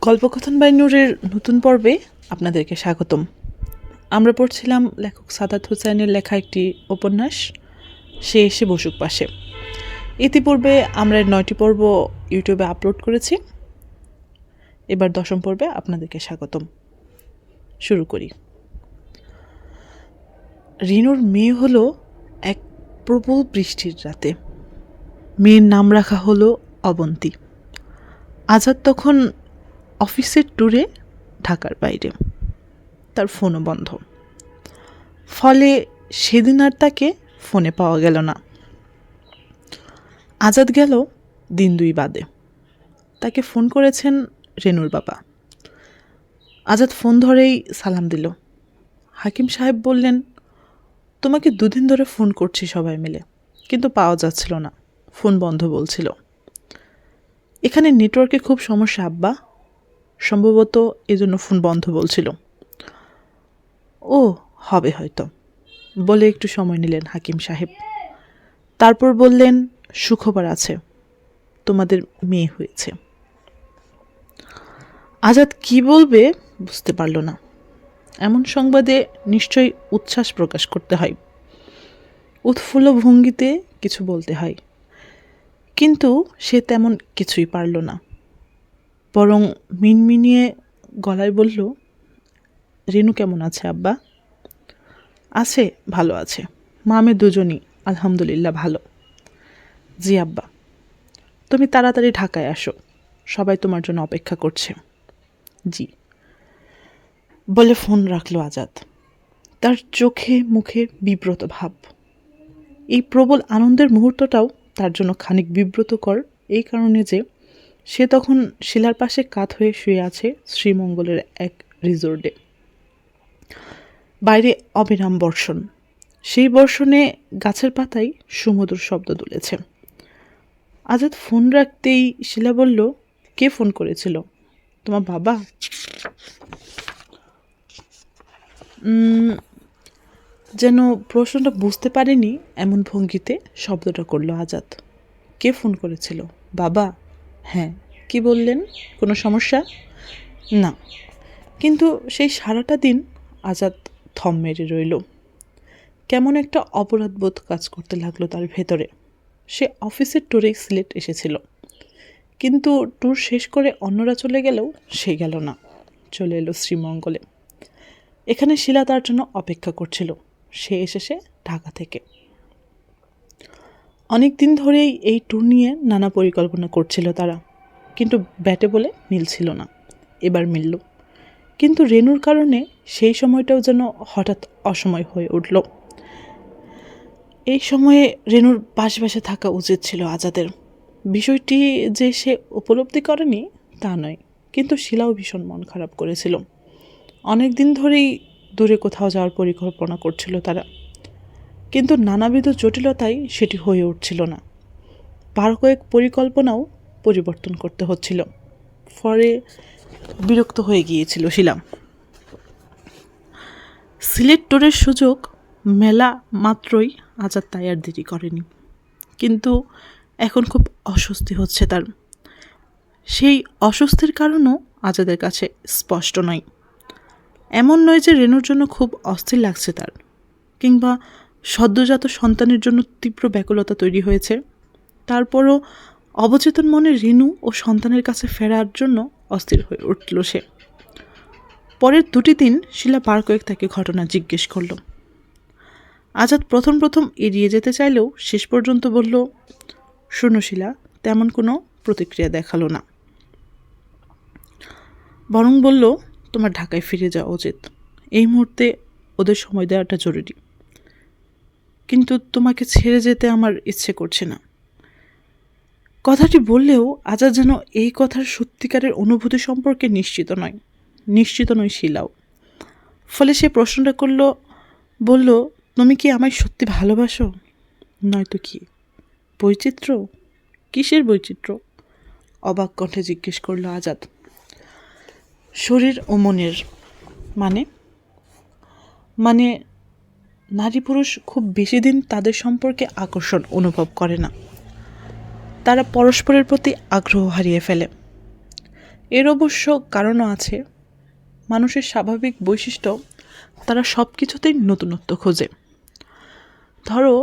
গল্পকথন by নূরের নতুন পর্বে আপনাদেরকে স্বাগতম। আমরা পড়ছিলাম লেখক সাদাত হোসেনের লেখা একটি উপন্যাস সে এসে বসুক পাশে। ইতিপূর্বে আমরা 9টি পর্ব ইউটিউবে আপলোড করেছি। এবার 10ম পর্বে আপনাদেরকে স্বাগতম। শুরু করি। রিনুর মেয়ে হলো এক প্রবল বৃষ্টির রাতে। মেয়ের নাম রাখা হলো অবন্তী। আজাদ তখন অফিসের ট্যুরে ঢাকার বাইরে, তার ফোনও বন্ধ। ফলে সেদিন আর তাকে ফোনে পাওয়া গেল না। আজাদ গেল দিন 2 বাদে। তাকে ফোন করেছেন রেনুর বাবা। আজাদ ফোন ধরেই সালাম দিল। হাকিম সাহেব বললেন, তোমাকে 2 দিন ধরে ফোন করছি সবাই মিলে, কিন্তু পাওয়া যাচ্ছিল না, ফোন বন্ধ বলছিল। এখানে নেটওয়ার্কে খুব সমস্যা আব্বা, সম্ভবত এজন্য ফোন বন্ধ বলছিল। ও হবে হয়তো, বলে একটু সময় নিলেন হাকিম সাহেব। তারপর বললেন, সুখবর আছে, তোমাদের মেয়ে হয়েছে। আজাদ কি বলবে বুঝতে পারল না। এমন সংবাদে নিশ্চয়ই উচ্ছ্বাস প্রকাশ করতে হয়, উৎফুল্ল ভঙ্গিতে কিছু বলতে হয়, কিন্তু সে তেমন কিছুই পারল না। বরং মিনমিনিয়ে গলায় বলল, রেনু কেমন আছে আব্বা? আছে, ভালো আছে, মা আমি দুজনই আলহামদুলিল্লাহ ভালো। জি আব্বা, তুমি তাড়াতাড়ি ঢাকায় আসো, সবাই তোমার জন্য অপেক্ষা করছে। জি, বলে ফোন রাখলো আজাদ। তার চোখে মুখে বিব্রত ভাব। এই প্রবল আনন্দের মুহূর্তটাও তার জন্য খানিক বিব্রতকর, এই কারণে যে সে তখন শিলার পাশে কাত হয়ে শুয়ে আছে শ্রীমঙ্গলের এক রিসোর্টে। বাইরে অবিরাম বর্ষণ। সেই বর্ষণে গাছের পাতায় সুমধুর শব্দ তুলেছে। আজাদ ফোন রাখতেই শিলা বলল, কে ফোন করেছিল? তোমার বাবা? যেন প্রশ্নটা বুঝতে পারেনি এমন ভঙ্গিতে শব্দটা করলো আজাদ। কে ফোন করেছিল? বাবা? হ্যাঁ। কি বললেন? কোনো সমস্যা? না। কিন্তু সেই সারাটা দিন আজাদ থম মেরে রইল। কেমন একটা অপরাধবোধ কাজ করতে লাগলো তার ভেতরে। সে অফিসের ট্যুরে সিলেট এসেছিল, কিন্তু ট্যুর শেষ করে অন্যরা চলে গেলেও সে গেল না, চলে এলো শ্রীমঙ্গলে। এখানে শিলা তার জন্য অপেক্ষা করছিল। সে এসেছে ঢাকা থেকে। অনেক দিন ধরেই এই ট্যুর নিয়ে নানা পরিকল্পনা করছিল তারা, কিন্তু ব্যাটে বলে মিলছিল না। এবার মিলল, কিন্তু রেনুর কারণে সেই সময়টাও যেন হঠাৎ অসময় হয়ে উঠল। এই সময়ে রেনুর পাশে থাকা উচিত ছিল আজাদের। বিষয়টি যে সে উপলব্ধি করেনি তা নয়, কিন্তু শিলাও ভীষণ মন খারাপ করেছিল। অনেক দিন ধরেই দূরে কোথাও যাওয়ার পরিকল্পনা করছিল তারা, কিন্তু নানাবিধ জটিলতায় সেটি হয়ে উঠছিল না। বার কয়েক পরিকল্পনাও পরিবর্তন করতে হচ্ছিল। ফলে বিরক্ত হয়ে গিয়েছিল শিলা। সিলেট ট্যুরের সুযোগ মেলা মাত্রই আজাদ তাই আর দেরি করেনি, কিন্তু এখন খুব অস্বস্তি হচ্ছে তার। সেই অস্বস্তির কারণও আজাদের কাছে স্পষ্ট নয়। এমন নয় যে রেনুর জন্য খুব অস্থির লাগছে তার, কিংবা সদ্যজাত সন্তানের জন্য তীব্র ব্যাকুলতা তৈরি হয়েছে। তারপরও অবচেতন মনে রেনু ও সন্তানের কাছে ফেরার জন্য অস্থির হয়ে উঠল সে। পরের 2টি দিন শিলা বার কয়েক তাকে ঘটনা জিজ্ঞেস করল। আজাদ প্রথম এড়িয়ে যেতে চাইলেও শেষ পর্যন্ত বলল, শোনো শিলা, তেমন কোনো প্রতিক্রিয়া দেখালো না, বরং বলল, তোমার ঢাকায় ফিরে যাওয়া উচিত, এই মুহূর্তে ওদের সময় দেওয়াটা জরুরি। কিন্তু তোমাকে ছেড়ে যেতে আমার ইচ্ছে করছে না। কথাটি বললেও আজাদ যেন এই কথার সত্যিকারের অনুভূতি সম্পর্কে নিশ্চিত নয় শিলাও। ফলে সে প্রশ্নটা বলল, তুমি কি আমায় সত্যি ভালোবাসো? নয়তো কি? বৈচিত্র্য? কিসের বৈচিত্র্য? অবাক কণ্ঠে জিজ্ঞেস করলো আজাদ। শরীর ও মনের। মানে নারী পুরুষ খুব বেশি দিন তাদের সম্পর্কে আকর্ষণ অনুভব করে না। তারা পরস্পরের প্রতি আগ্রহ হারিয়ে ফেলে। এর অবশ্য কারণও আছে। মানুষের স্বাভাবিক বৈশিষ্ট্য, তারা সব কিছুতেই নতুনত্ব খোঁজে। ধরো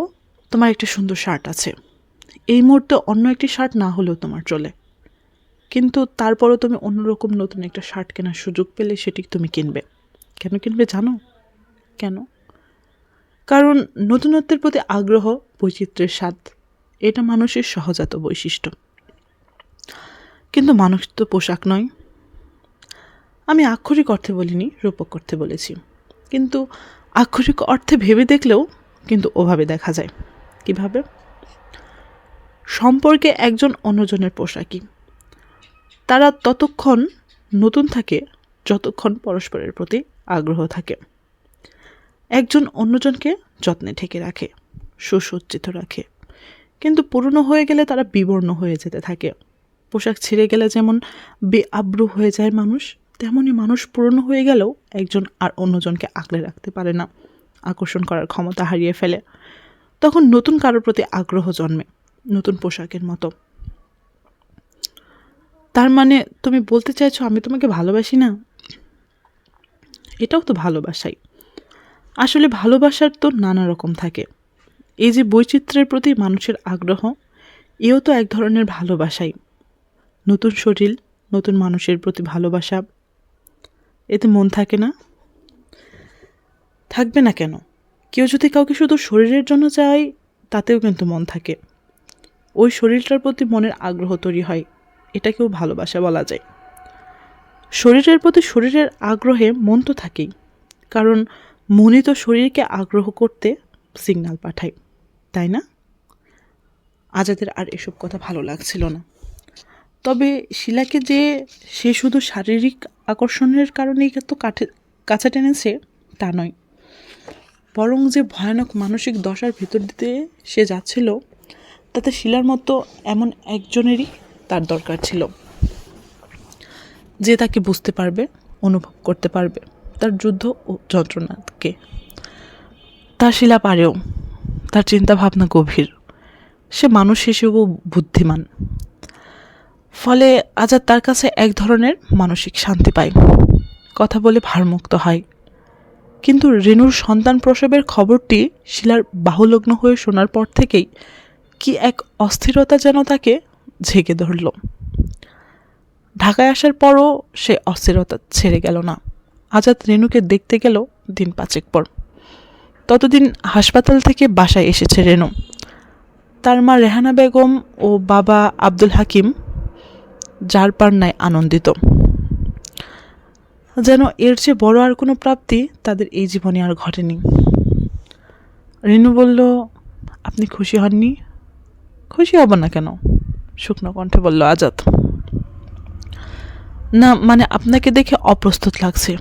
তোমার একটা সুন্দর শার্ট আছে, এই মুহূর্তে অন্য একটি শার্ট না হলেও তোমার চলে, কিন্তু তারপরও তুমি অন্যরকম নতুন একটা শার্ট কেনার সুযোগ পেলে সেটি তুমি কিনবে। কেন কিনবে জানো? কেন? কারণ নতুনত্বের প্রতি আগ্রহ, বৈচিত্র্যের স্বাদ, এটা মানুষের সহজাত বৈশিষ্ট্য। কিন্তু মানুষ তো পোশাক নয়। আমি আক্ষরিক অর্থে বলিনি, রূপক অর্থে বলেছি। কিন্তু আক্ষরিক অর্থে ভেবে দেখলেও কিন্তু ওভাবে দেখা যায়। কিভাবে? সম্পর্কে একজন অন্যজনের পোশাকই। তারা ততক্ষণ নতুন থাকে যতক্ষণ পরস্পরের প্রতি আগ্রহ থাকে। একজন অন্যজনকে যত্নে ঢেকে রাখে, সুসজ্জিত রাখে, কিন্তু পুরনো হয়ে গেলে তারা বিবর্ণ হয়ে যেতে থাকে। পোশাক ছিঁড়ে গেলে যেমন বেআব্রু হয়ে যায় মানুষ, তেমনই মানুষ পুরনো হয়ে গেলেও একজন আর অন্যজনকে আগলে রাখতে পারে না, আকর্ষণ করার ক্ষমতা হারিয়ে ফেলে। তখন নতুন কারোর প্রতি আগ্রহ জন্মে, নতুন পোশাকের মতো। তার মানে তুমি বলতে চাইছো আমি তোমাকে ভালোবাসি না? এটাও তো ভালোবাসাই। আসলে ভালোবাসার তো নানা রকম থাকে। এই যে বৈচিত্র্যের প্রতি মানুষের আগ্রহ, এও তো এক ধরনের ভালোবাসাই। নতুন শরীর, নতুন মানুষের প্রতি ভালোবাসা, এতে মন থাকে না? থাকবে না কেন? কেউ যদি কাউকে শুধু শরীরের জন্য চায়, তাতেও কিন্তু মন থাকে। ওই শরীরটার প্রতি মনের আগ্রহ তৈরি হয়, এটাকেও ভালোবাসা বলা যায়। শরীরের প্রতি শরীরের আগ্রহে মন তো থাকেই, কারণ মনই তো শরীরকে আগ্রহ করতে সিগন্যাল পাঠায়, তাই না? আজাদের আর এসব কথা ভালো লাগছিল না। তবে শিলাকে যে সে শুধু শারীরিক আকর্ষণের কারণেই তো কাছে টেনেছে তা নয়, বরং যে ভয়ানক মানসিক দশার ভিতর দিতে সে যাচ্ছিল, তাতে শিলার মতো এমন একজনেরই তার দরকার ছিল, যে তাকে বুঝতে পারবে, অনুভব করতে পারবে তার যুদ্ধ ও যন্ত্রণাকে। তার শিলা পারেও, তার চিন্তা ভাবনা গভীর, সে মানুষ হিসেবেও বুদ্ধিমান। ফলে আজাদ তার কাছে এক ধরনের মানসিক শান্তি পায়, কথা বলে ভারমুক্ত হয়। কিন্তু রেনুর সন্তান প্রসবের খবরটি শিলার বাহুলগ্ন হয়ে শোনার পর থেকেই কি এক অস্থিরতা যেন তাকে ঝেঁকে ধরল। ঢাকায় আসার পরও সে অস্থিরতা ছেড়ে গেল না। আজাদ রেনুকে দেখতে গেল দিন 5 পর। ততদিন হাসপাতাল থেকে বাসায় এসেছে রেনু। তার মা রেহানা বেগম ও বাবা আব্দুল হাকিম যার পার নাই আনন্দিত, যেন এর চেয়ে বড় আর কোনো প্রাপ্তি তাদের এই জীবনে আর ঘটেনি। রেনু বলল, আপনি খুশি হননি? খুশি হব না কেন, শুকনো কণ্ঠে বলল আজাদ। না মানে আপনাকে দেখে অপ্রস্তুত লাগছে।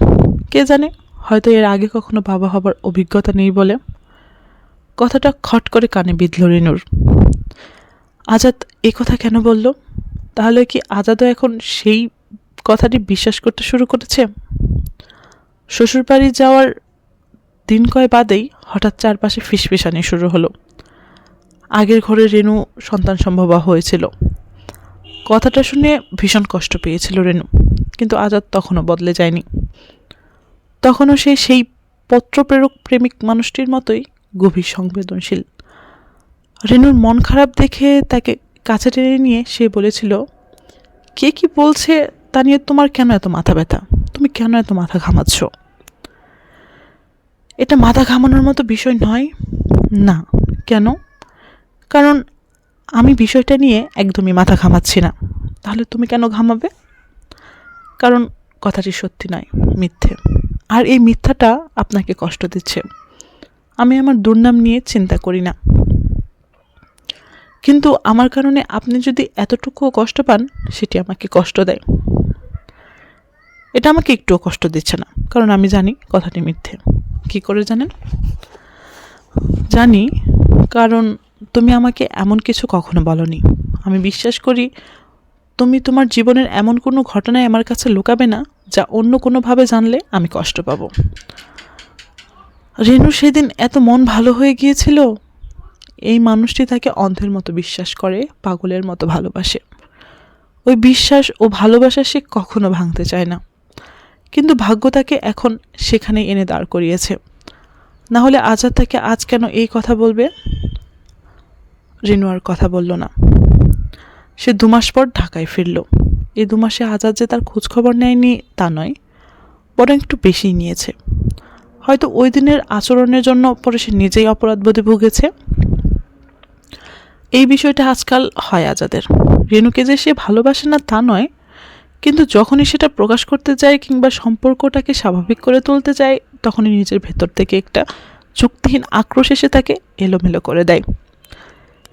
কে জানে, হয়তো এর আগে কখনো বাবা হবার অভিজ্ঞতা নেই বলে। কথাটা খট করে কানে বিঁধল রেনুর। আজাদ এ কথা কেন বলল? তাহলে কি আজাদও এখন সেই কথাটি বিশ্বাস করতে শুরু করেছে? শ্বশুরবাড়ি যাওয়ার দিন কয় বাদেই হঠাৎ চারপাশে ফিসফিসানি শুরু হলো। আগের ঘরে রেনু সন্তান সম্ভবা হয়েছিল। কথাটা শুনে ভীষণ কষ্ট পেয়েছিল রেনু, কিন্তু আজাদ তখনও বদলে যায়নি। তখনও সে সেই পত্রপ্রেরক প্রেমিক মানুষটির মতোই গভীর সংবেদনশীল। রেনুর মন খারাপ দেখে তাকে কাছে টেনে নিয়ে সে বলেছিল, কে কি বলছে তা নিয়ে তোমার কেন এত মাথা ব্যথা? তুমি কেন এত মাথা ঘামাচ্ছ? এটা মাথা ঘামানোর মতো বিষয় নয়। না। কেন? কারণ আমি বিষয়টা নিয়ে একদমই মাথা ঘামাচ্ছি না। তাহলে তুমি কেন ঘামাবে? কারণ কথাটি সত্যি নয়, মিথ্যে। আর এই মিথ্যাটা আপনাকে কষ্ট দিচ্ছে। আমি আমার দুর্নাম নিয়ে চিন্তা করি না, কিন্তু আমার কারণে আপনি যদি এতটুকুও কষ্ট পান, সেটি আমাকে কষ্ট দেয়। এটা আমাকে একটুও কষ্ট দিচ্ছে না, কারণ আমি জানি কথাটি মিথ্যে। কি করে জানেন? জানি কারণ তুমি আমাকে এমন কিছু কখনো বলনি। আমি বিশ্বাস করি তুমি তোমার জীবনের এমন কোনো ঘটনায় আমার কাছে লুকাবে না যা অন্য কোনোভাবে জানলে আমি কষ্ট পাব। রেনু সেদিন এত মন ভালো হয়ে গিয়েছিল। এই মানুষটি তাকে অন্ধের মতো বিশ্বাস করে, পাগলের মতো ভালোবাসে। ওই বিশ্বাস ও ভালোবাসা সে কখনো ভাঙতে চায় না, কিন্তু ভাগ্য তাকে এখন সেখানে এনে দাঁড় করিয়েছে। না হলে আজাদ তাকে আজ কেন এই কথা বলবে? রিনু আর কথা বলল না। সে 2 মাস পর ঢাকায় ফিরল। এই 2 মাসে আজাদ যে তার খোঁজখবর নেয়নি তা নয়, বরং একটু বেশিই নিয়েছে। হয়তো ওই দিনের আচরণের জন্য পরে সে নিজেই অপরাধবোধে ভুগেছে। এই বিষয়টা আজকাল হয় আজাদের। রেনুকে যে সে ভালোবাসে না তা নয়, কিন্তু যখনই সেটা প্রকাশ করতে যায় কিংবা সম্পর্কটাকে স্বাভাবিক করে তুলতে যায়, তখনই নিজের ভেতর থেকে একটা যুক্তিহীন আক্রোশ এসে তাকে এলোমেলো করে দেয়।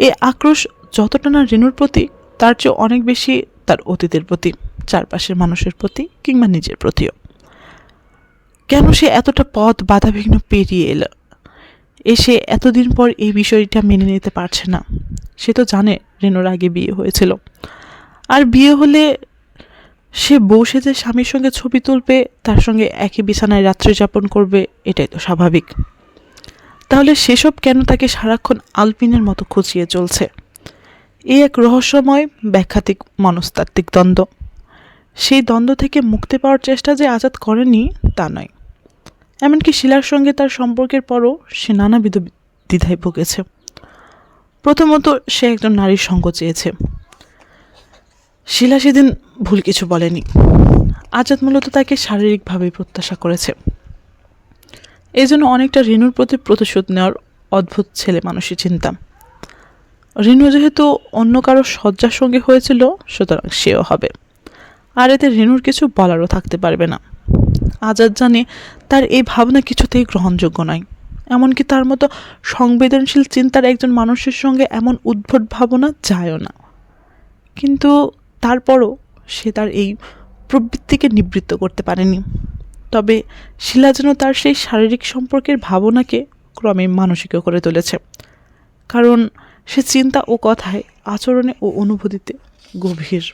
এই আক্রোশ যতটা না রেনুর প্রতি, তার চেয়ে অনেক বেশি তার অতীতের প্রতি, চারপাশের মানুষের প্রতি কিংবা নিজের প্রতিও। কেন সে এতটা পথ বাধাবিঘ্ন পেরিয়ে এলো, এসে এতদিন পর এই বিষয়টা মেনে নিতে পারছে না? সে তো জানে রেনুর আগে বিয়ে হয়েছিল, আর বিয়ে হলে সে বউ সেজে স্বামীর সঙ্গে ছবি তুলবে, তার সঙ্গে একই বিছানায় রাত্রি যাপন করবে, এটাই তো স্বাভাবিক। তাহলে সেসব কেন তাকে সারাক্ষণ আলপিনের মতো খুঁচিয়ে চলছে? এই এক রহস্যময় ব্যাখ্যাতিক মনস্তাত্ত্বিক দ্বন্দ্ব। সেই দ্বন্দ্ব থেকে মুক্তি পাওয়ার চেষ্টা যে আজাদ করেনি তা নয়, এমনকি শিলার সঙ্গে তার সম্পর্কের পরও সে নানাবিধ দ্বিধায় ভুগেছে। প্রথমত, সে একজন নারীর সঙ্গ চেয়েছে। শিলা সেদিন ভুল কিছু বলেনি। আজাদ মূলত তাকে শারীরিকভাবেই প্রত্যাশা করেছে। এই জন্য অনেকটা রেনুর প্রতি প্রতিশোধ নেওয়ার অদ্ভুত ছেলে মানুষই চিন্তা। রেনু যেহেতু অন্য কারো শয্যার সঙ্গে হয়েছিল, সুতরাং সেও হবে, আর এতে রেনুর কিছু বলারও থাকতে পারবে না। আজাদ জানে তার এই ভাবনা কিছুতেই গ্রহণযোগ্য নয়। এমনকি তার মতো সংবেদনশীল চিন্তার একজন মানুষের সঙ্গে এমন উদ্ভট ভাবনা যায়ও না। কিন্তু তারপরও সে তার এই প্রবৃত্তিকে নিবৃত্ত করতে পারেনি। তবে শিলা যেন তার সেই শারীরিক সম্পর্কের ভাবনাকে ক্রমে মানসিক করে তুলেছে, কারণ সে চিন্তা ও কথায়, আচরণে ও অনুভূতিতে গভীর।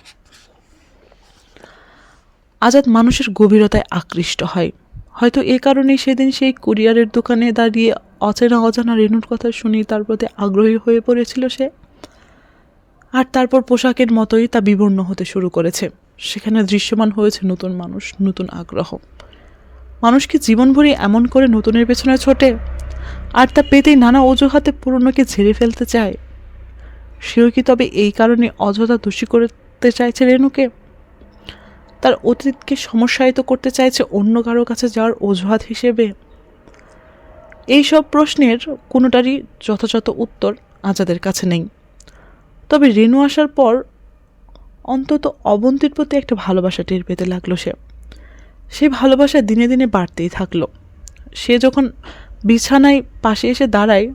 আজাদ মানুষের গভীরতায় আকৃষ্ট হয়। হয়তো এ কারণেই সেদিন সেই কুরিয়ারের দোকানে দাঁড়িয়ে অচেনা অজানা রেনুর কথা শুনি তার প্রতি আগ্রহী হয়ে পড়েছিল সে। আর তারপর পোশাকের মতোই তা বিবর্ণ হতে শুরু করেছে। সেখানে দৃশ্যমান হয়েছে নতুন মানুষ, নতুন আগ্রহ। মানুষ কি জীবনভরই এমন করে নতুনের পেছনে ছোটে, আর তা পেতেই নানা অজুহাতে পুরনোকে ঝেড়ে ফেলতে চায়? সেও কি তবে এই কারণে অযথা দোষী করতে চাইছে রেনুকে? তার অতীতকে সমস্যায়িত করতে চাইছে অন্য কারো কাছে যাওয়ার অজুহাত হিসেবে? এই সব প্রশ্নের কোনোটারই যথাযথ উত্তর আজাদের কাছে নেই। তবে রেনু আসার পর অন্তত অবন্তীর প্রতি একটা ভালোবাসা টের পেতে লাগলো সে। সেই ভালোবাসা দিনে দিনে বাড়তেই থাকলো। সে যখন বিছানায় পাশে এসে দাঁড়ায়,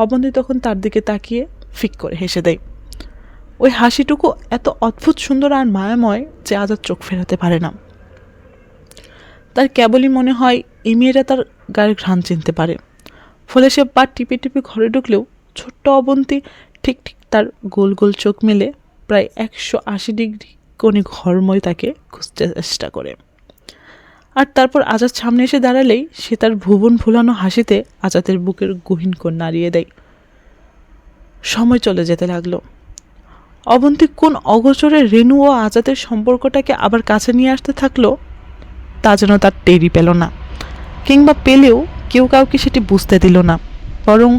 অবন্তী তখন তার দিকে তাকিয়ে ফিক করে হেসে দেয়। ওই হাসিটুকু এত অদ্ভুত সুন্দর আর মায়াময় যে আজাদ চোখ ফেরাতে পারে না। তার কেবলই মনে হয় এই মেয়েরা তার গায়ের ঘ্রাণ চিনতে পারে। ফলে সে পা টিপে টিপে ঘরে ঢুকলেও ছোট্ট অবন্তী ঠিক ঠিক তার গোল গোল চোখ মেলে প্রায় 180 ডিগ্রি কোণে ঘরময় তাকে খুঁজতে চেষ্টা করে। আর তারপর আজাদ সামনে এসে দাঁড়ালেই সে তার ভুবন ভুলানো হাসিতে আজাদের বুকের গহীন কোণ নাড়িয়ে দেয়। সময় চলে যেতে লাগলো। অবন্তী কোন অগোচরে রেনু ও আজাদের সম্পর্কটাকে আবার কাছে নিয়ে আসতে থাকলো, তা যেন তার টেরই পেল না, কিংবা পেলেও কেউ কাউকে সেটি বুঝতে দিল না। বরং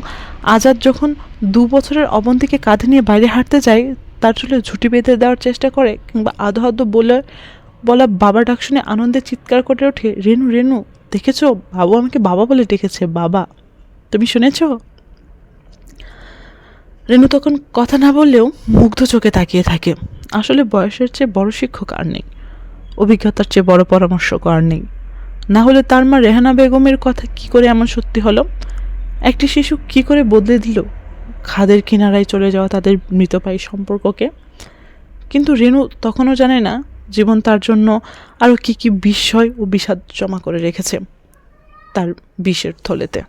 আজাদ যখন 2 বছরের অবন্তীকে কাঁধে নিয়ে বাইরে হাঁটতে যায়, তার চুলে ঝুঁটি বেঁধে দেওয়ার চেষ্টা করে, কিংবা আধো আধো বলা বাবা ডাক শুনে আনন্দে চিৎকার করে ওঠে, রেনু রেনু দেখেছো, বাবু আমাকে বাবা বলে ডেকেছে, বাবা তুমি শুনেছ? রেনু তখন কথা না বললেও মুগ্ধ চোখে তাকিয়ে থাকে। আসলে বয়সের চেয়ে বড় শিক্ষক আর নেই, অভিজ্ঞতার চেয়ে বড় পরামর্শক আর নেই। না হলে তার মা রেহানা বেগমের কথা কি করে এমন সত্যি হলো? একটি শিশু কি করে বদলে দিল খাদের কিনারায় চলে যাওয়া তাদের মৃতপ্রায় সম্পর্ককে? কিন্তু রেনু তখনও জানে না জীবন তার জন্য আরও কি কি বিস্ময় ও বিষাদ জমা করে রেখেছে তার বিষের থলেতে।